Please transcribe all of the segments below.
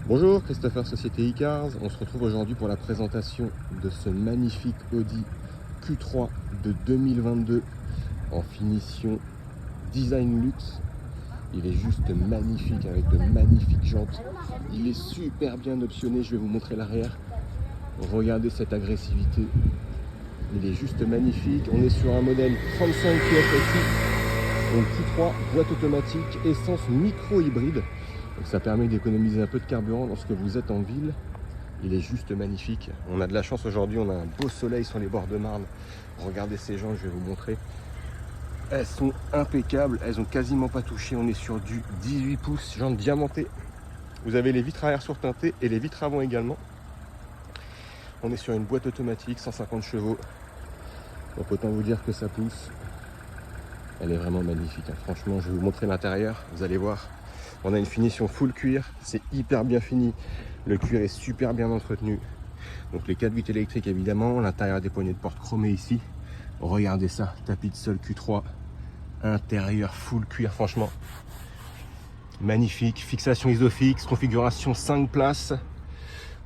Bonjour, Christopher, Société Icars. On se retrouve aujourd'hui pour la présentation de ce magnifique Audi Q3 de 2022 en finition design luxe. Il est juste magnifique avec de magnifiques jantes. Il est super bien optionné, je vais vous montrer l'arrière. Regardez cette agressivité. Il est juste magnifique. On est sur un modèle 35 TFSI, donc Q3, boîte automatique, essence micro-hybride. Donc ça permet d'économiser un peu de carburant lorsque vous êtes en ville. Il est juste magnifique. On a de la chance aujourd'hui, on a un beau soleil sur les bords de Marne. Regardez ces jantes, je vais vous montrer. Elles sont impeccables, elles ont quasiment pas touché. On est sur du 18 pouces, jantes diamantées. Vous avez les vitres arrière surteintées et les vitres avant également. On est sur une boîte automatique, 150 chevaux. Donc autant vous dire que ça pousse. Elle est vraiment magnifique. Franchement, je vais vous montrer l'intérieur, vous allez voir. On a une finition full cuir, c'est hyper bien fini. Le cuir est super bien entretenu. Donc les 4 vitres électriques évidemment, l'intérieur des poignées de porte chromées ici. Regardez ça, tapis de sol Q3, intérieur full cuir, franchement magnifique. Fixation Isofix, configuration 5 places.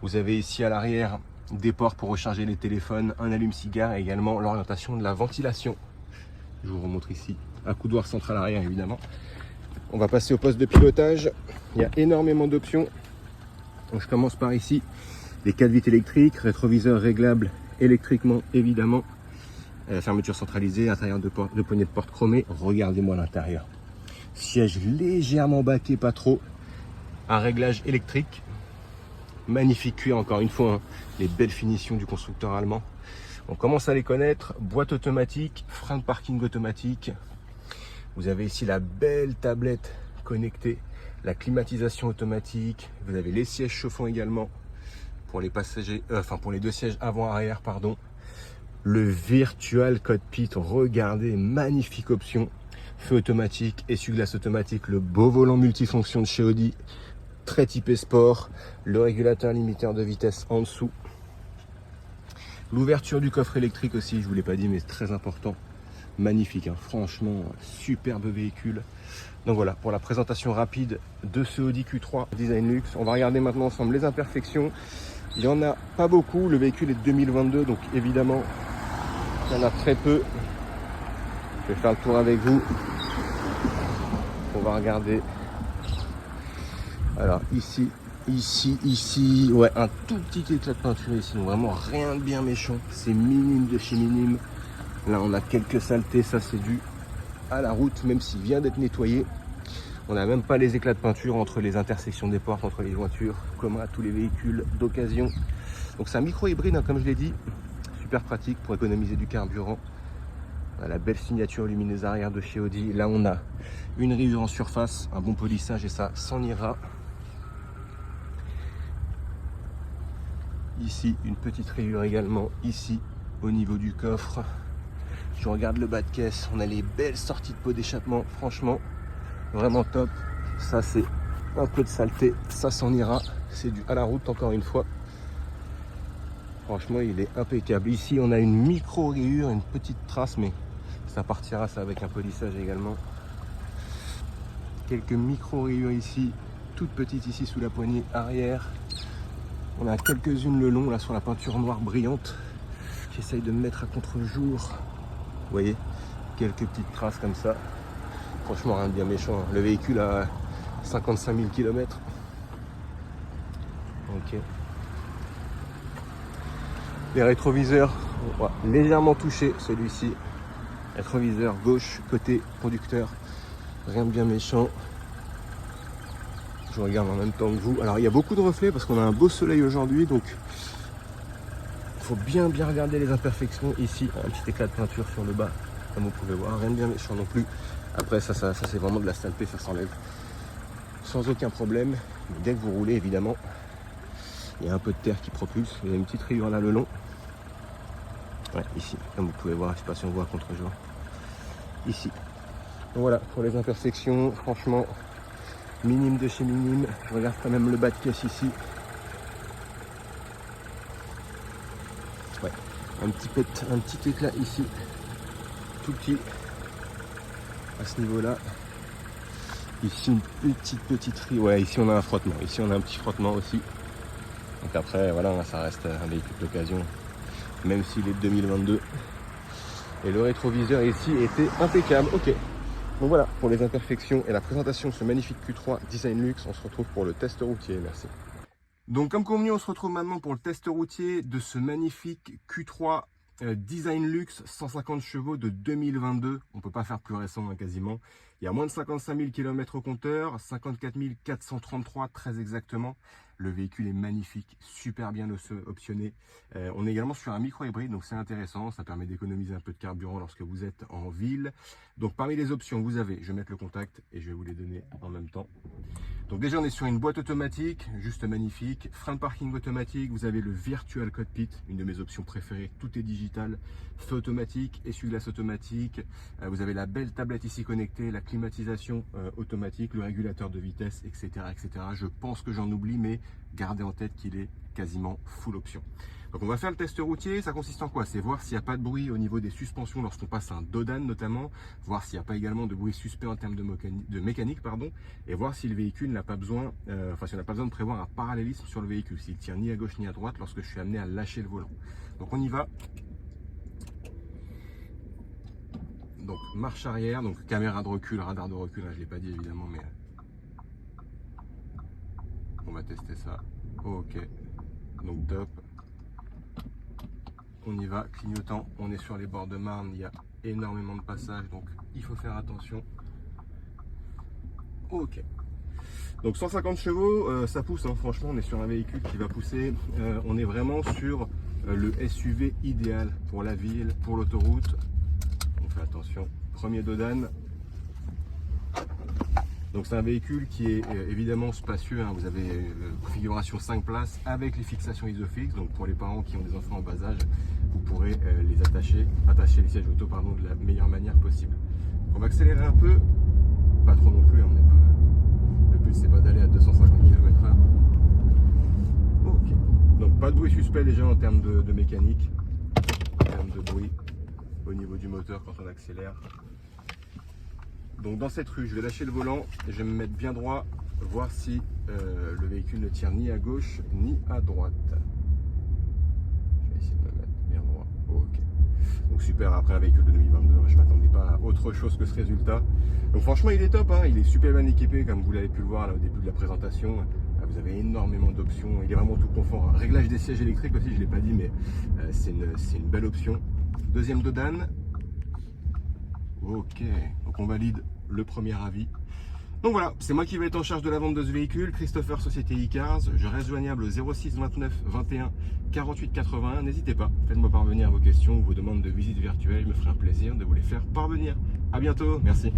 Vous avez ici à l'arrière des ports pour recharger les téléphones, un allume-cigare et également l'orientation de la ventilation. Je vous remontre ici, un coudoir central arrière évidemment. On va passer au poste de pilotage. Il y a énormément d'options. Donc je commence par ici. Les 4 vitres électriques, rétroviseur réglable électriquement évidemment. Fermeture centralisée, intérieur de poignée de porte chromée. Regardez-moi l'intérieur. Siège légèrement baquet, pas trop. Un réglage électrique. Magnifique cuir encore une fois. Les belles finitions du constructeur allemand. On commence à les connaître. Boîte automatique, frein de parking automatique. Vous avez ici la belle tablette connectée, la climatisation automatique. Vous avez les sièges chauffants également pour les passagers, pour les deux sièges avant-arrière, pardon. Le virtual cockpit, regardez, magnifique option. Feu automatique, essuie-glace automatique, le beau volant multifonction de chez Audi, très typé sport, le régulateur limiteur de vitesse en dessous. L'ouverture du coffre électrique aussi, je vous l'ai pas dit, mais c'est très important. Magnifique, hein. Franchement, superbe véhicule. Donc voilà, pour la présentation rapide de ce Audi Q3 Design Luxe. On va regarder maintenant ensemble les imperfections. Il n'y en a pas beaucoup, le véhicule est de 2022, donc évidemment, il y en a très peu. Je vais faire le tour avec vous. On va regarder. Alors ici, ouais, un tout petit éclat de peinture ici, donc vraiment rien de bien méchant. C'est minime de chez minime. Là, on a quelques saletés, ça c'est dû à la route, même s'il vient d'être nettoyé. On n'a même pas les éclats de peinture entre les intersections des portes, entre les jointures, comme à tous les véhicules d'occasion. Donc c'est un micro-hybride, hein, comme je l'ai dit, super pratique pour économiser du carburant. On a la belle signature lumineuse arrière de chez Audi. Là, on a une rayure en surface, un bon polissage et ça s'en ira. Ici, une petite rayure également, ici, au niveau du coffre. Je regarde le bas de caisse, on a les belles sorties de pot d'échappement, franchement, vraiment top. Ça c'est un peu de saleté, ça s'en ira, c'est dû à la route encore une fois. Franchement, il est impeccable. Ici, on a une micro rayure, une petite trace, mais ça partira ça avec un polissage également. Quelques micro rayures ici, toutes petites ici sous la poignée arrière. On a quelques-unes le long là sur la peinture noire brillante. J'essaye de me mettre à contre-jour. Vous voyez, quelques petites traces comme ça. Franchement, rien de bien méchant. Le véhicule a 55 000 km. Ok. Les rétroviseurs, légèrement touchés, celui-ci. Rétroviseur gauche, côté conducteur. Rien de bien méchant. Je regarde en même temps que vous. Alors, il y a beaucoup de reflets parce qu'on a un beau soleil aujourd'hui. Donc, il faut bien regarder les imperfections. Ici, un petit éclat de peinture sur le bas. Comme vous pouvez voir, rien de bien méchant non plus. Après ça c'est vraiment de la saleté, ça s'enlève sans aucun problème. Mais dès que vous roulez, évidemment, il y a un peu de terre qui propulse. Il y a une petite rayure là le long. Ouais, ici, comme vous pouvez voir, je ne sais pas si on voit à contre-jour. Ici. Donc voilà, pour les imperfections, franchement, minime de chez minime. Je regarde quand même le bas de caisse ici. Ouais, un petit éclat ici. Tout petit à ce niveau là. Ici une petite rive. Ouais, ici on a un frottement. Ici on a un petit frottement aussi. Donc après, voilà, ça reste un véhicule d'occasion, même s'il est de 2022. Et le rétroviseur ici était impeccable. Ok. Donc voilà, pour les imperfections et la présentation de ce magnifique Q3 Design Luxe, on se retrouve pour le test routier. Merci. Donc comme convenu, on se retrouve maintenant pour le test routier de ce magnifique Q3 Design Luxe 150 chevaux de 2022. On ne peut pas faire plus récent, hein, quasiment. Il y a moins de 55 000 km au compteur, 54 433 très exactement. Le véhicule est magnifique, super bien optionné. On est également sur un micro-hybride, donc c'est intéressant. Ça permet d'économiser un peu de carburant lorsque vous êtes en ville. Donc parmi les options, vous avez, je vais mettre le contact et je vais vous les donner en même temps. Donc déjà on est sur une boîte automatique, juste magnifique, frein de parking automatique, vous avez le Virtual Cockpit, une de mes options préférées, tout est digital, feu automatique, essuie-glace automatique, vous avez la belle tablette ici connectée, la climatisation automatique, le régulateur de vitesse, etc., etc. Je pense que j'en oublie, mais gardez en tête qu'il est quasiment full option. Donc on va faire le test routier, ça consiste en quoi? C'est voir s'il n'y a pas de bruit au niveau des suspensions lorsqu'on passe un Dodan notamment, voir s'il n'y a pas également de bruit suspect en termes de mécanique, pardon, et voir si le véhicule n'a pas besoin, si on n'a pas besoin de prévoir un parallélisme sur le véhicule, s'il tient ni à gauche ni à droite lorsque je suis amené à lâcher le volant. Donc on y va. Donc marche arrière, donc caméra de recul, radar de recul, je ne l'ai pas dit évidemment, mais on va tester ça. Ok, donc top. On y va, clignotant, on est sur les bords de Marne, il y a énormément de passages, donc il faut faire attention. Ok. Donc 150 chevaux, ça pousse, hein. Franchement on est sur un véhicule qui va pousser, on est vraiment sur le SUV idéal pour la ville, pour l'autoroute. On fait attention, premier Dodan. Donc c'est un véhicule qui est évidemment spacieux, hein. Vous avez configuration 5 places avec les fixations Isofix, donc pour les parents qui ont des enfants en bas âge, vous pourrez les attacher les sièges auto de la meilleure manière possible. Donc on va accélérer un peu, pas trop non plus, hein, le but c'est pas d'aller à 250 km/h. Ok, donc pas de bruit suspect déjà en termes de mécanique, en termes de bruit au niveau du moteur quand on accélère. Donc dans cette rue, je vais lâcher le volant, je vais me mettre bien droit, voir si le véhicule ne tire ni à gauche ni à droite. Je vais essayer de me mettre bien droit. Ok. Donc super, après un véhicule de 2022, je ne m'attendais pas à autre chose que ce résultat. Donc franchement il est top, hein, il est super bien équipé comme vous l'avez pu le voir là, au début de la présentation. Vous avez énormément d'options, il est vraiment tout confort. Réglage des sièges électriques aussi, je ne l'ai pas dit, mais c'est une belle option. Deuxième Dodan. Ok, donc on valide le premier avis. Donc voilà, c'est moi qui vais être en charge de la vente de ce véhicule, Christopher, Société e-Cars. Je reste joignable au 06 29 21 48 81. N'hésitez pas, faites-moi parvenir vos questions ou vos demandes de visite virtuelle. Je me ferai un plaisir de vous les faire parvenir. À bientôt, merci.